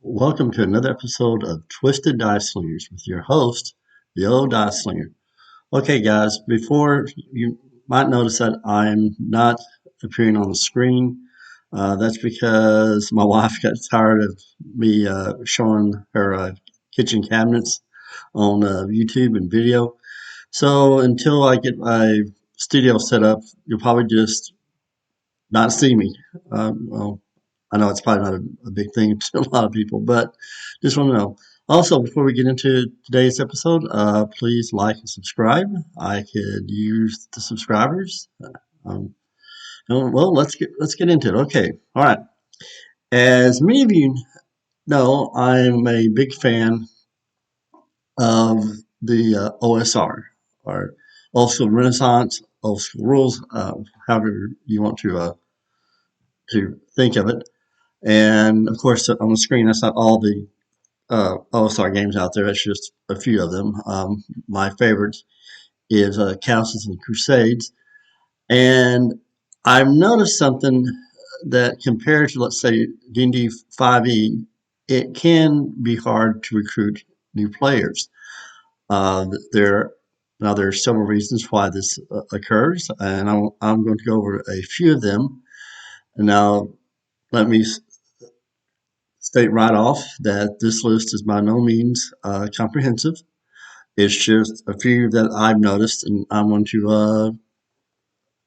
Welcome to another episode of Twisted Dice-Slingers with your host, the old Dice-Slinger. Okay, guys, before you might notice that I'm not appearing on the screen. That's because my wife got tired of me showing her kitchen cabinets on YouTube and video. So until I get my studio set up, you'll probably just not see me. Well, I know it's probably not a big thing to a lot of people, but just want to know. Also, before we get into today's episode, please like and subscribe. I could use the subscribers. Um, well, let's get into it. Okay, all right. As many of you know, I'm a big fan of the OSR or Old School Renaissance, Old School Rules, however you want to think of it. And of course, on the screen, that's not all the OSR games out there. It's just a few of them. My favorite is Castles and Crusades. And I've noticed something that compared to, let's say, D&D 5e, it can be hard to recruit new players. Uh, there Now, there are several reasons why this occurs, and I'm going to go over a few of them. And now, let me state right off that this list is by no means comprehensive. It's just a few that I've noticed, and I want to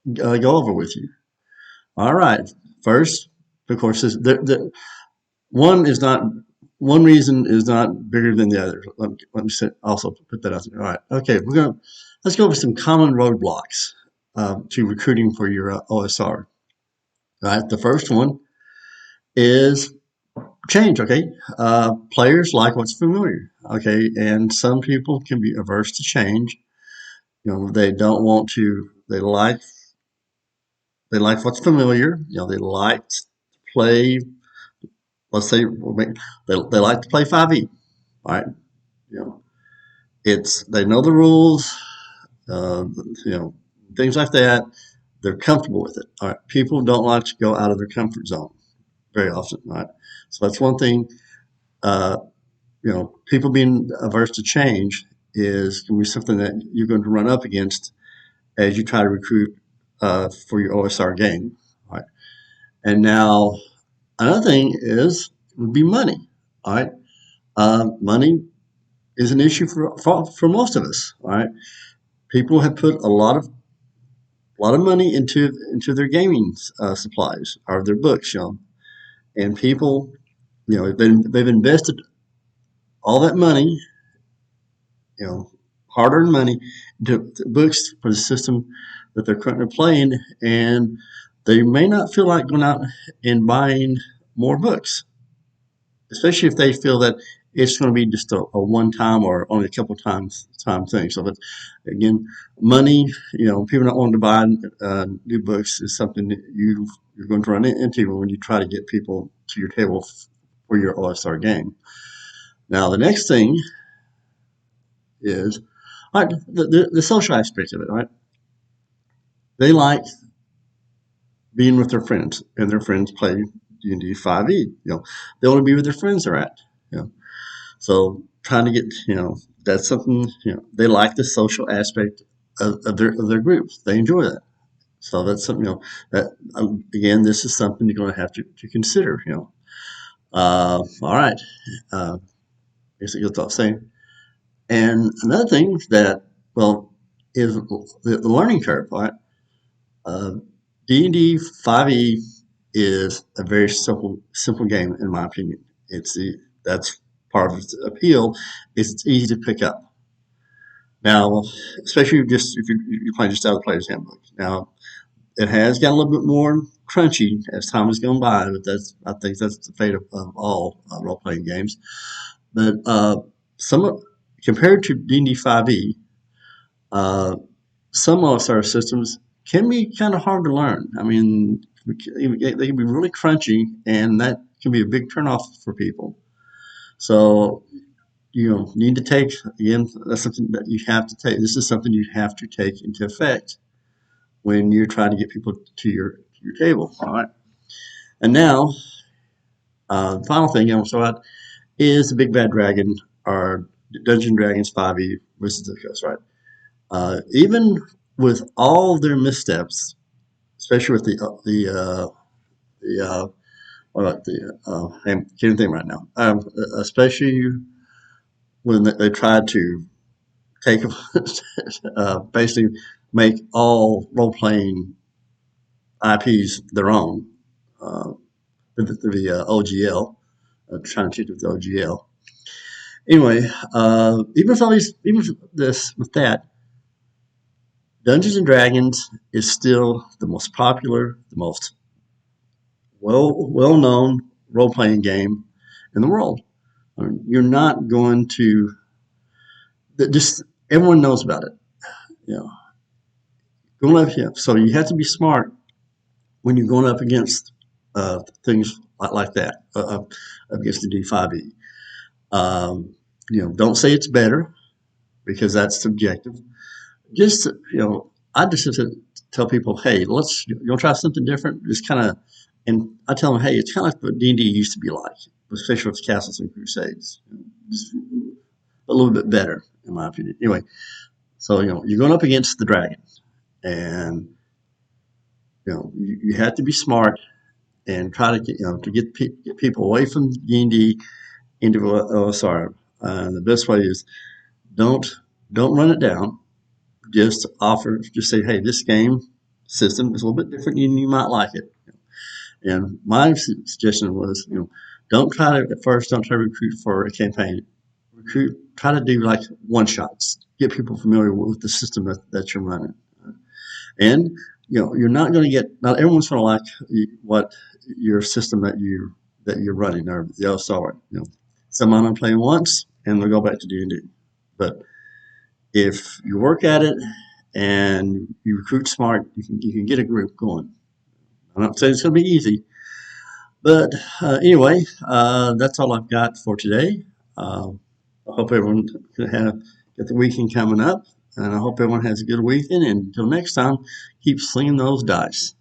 go over with you. All right. First, of course, one is not one reason is not bigger than the other. Let me also put that out there. All right. Okay. Let's go over some common roadblocks to recruiting for your OSR. All right. The first one is change. Okay. Players like what's familiar. Okay. And some people can be averse to change. They don't want to. They like what's familiar. They like to play. Let's say they like to play 5e. All right. You know, they know the rules. Uh, you know, things like that. They're comfortable with it. All right. People don't like to go out of their comfort zone very often. All right. So that's one thing. Uh, People being averse to change is going to be something that you're going to run up against as you try to recruit for your OSR game. All right. And now another thing would be money. All right. Money is an issue for most of us. All right. People have put a lot of money into their gaming supplies or their books, and people, they've invested all that money, you know, hard-earned money into books for the system that they're currently playing, and they may not feel like going out and buying more books, especially if they feel that it's going to be just a one-time or only a couple time thing. So, but again, money, people not wanting to buy new books is something that you're going to run into when you try to get people to your table for your OSR game. Now, the next thing is, all right, the social aspect of it. All right, they like being with their friends, and their friends play D&D 5e. They want to be where their friends are at. So trying to get, that's something, they like the social aspect of their groups. They enjoy that. So that's something, that again, this is something you're going to have to consider. All right. I guess it goes without saying. And another thing that, well, is the learning curve. All right. D&D 5e is a very simple game in my opinion. That's part of its appeal is it's easy to pick up. Now, especially just if you're playing just out of the player's handbook. Now, it has gotten a little bit more crunchy as time has gone by, but I think that's the fate of all role playing games. But compared to D&D 5e, uh, some OSR systems can be kind of hard to learn. I mean, they can be really crunchy, and that can be a big turnoff for people. So need to take, again, that's something that you have to take. This is something you have to take into effect when you're trying to get people to your table. All right. And now, The final thing I'm going to throw out is the Big Bad Dragon, or Dungeon Dragons 5e versus the Coast, right? Even with all their missteps, especially with the what about I can't even think right now. Especially when they tried to take basically make all role playing IPs their own. Uh, the OGL, trying to cheat with the OGL. Anyway, even with this, with that, Dungeons and Dragons is still the most popular, the most well known role playing game in the world. I mean, you're not going to just everyone knows about it. You know, going up here, so you have to be smart when you're going up against things like that, against the D5e. Don't say it's better because that's subjective. Just I just tell people, hey, let's try something different. Just kind of, and I tell them, hey, it's kind of like what D&D used to be like, especially with Castles and Crusades. Just a little bit better, in my opinion. Anyway, so you're going up against the dragon, and you have to be smart and try to get people away from D&D into OSR. The best way is don't don't run it down. Just say, hey, this game system is a little bit different and you might like it. And my suggestion was, don't try to at first don't try to recruit for a campaign. Try to do like one shots. Get people familiar with the system that you're running. And you're not going to not everyone's going to like what your system that you're running or the OSR. Some I'm going to play once and they'll go back to D&D. But if you work at it and you recruit smart, you can get a group going. I'm not saying it's going to be easy, but anyway, that's all I've got for today. I hope everyone can get the weekend coming up, and I hope everyone has a good weekend. And until next time, keep slinging those dice.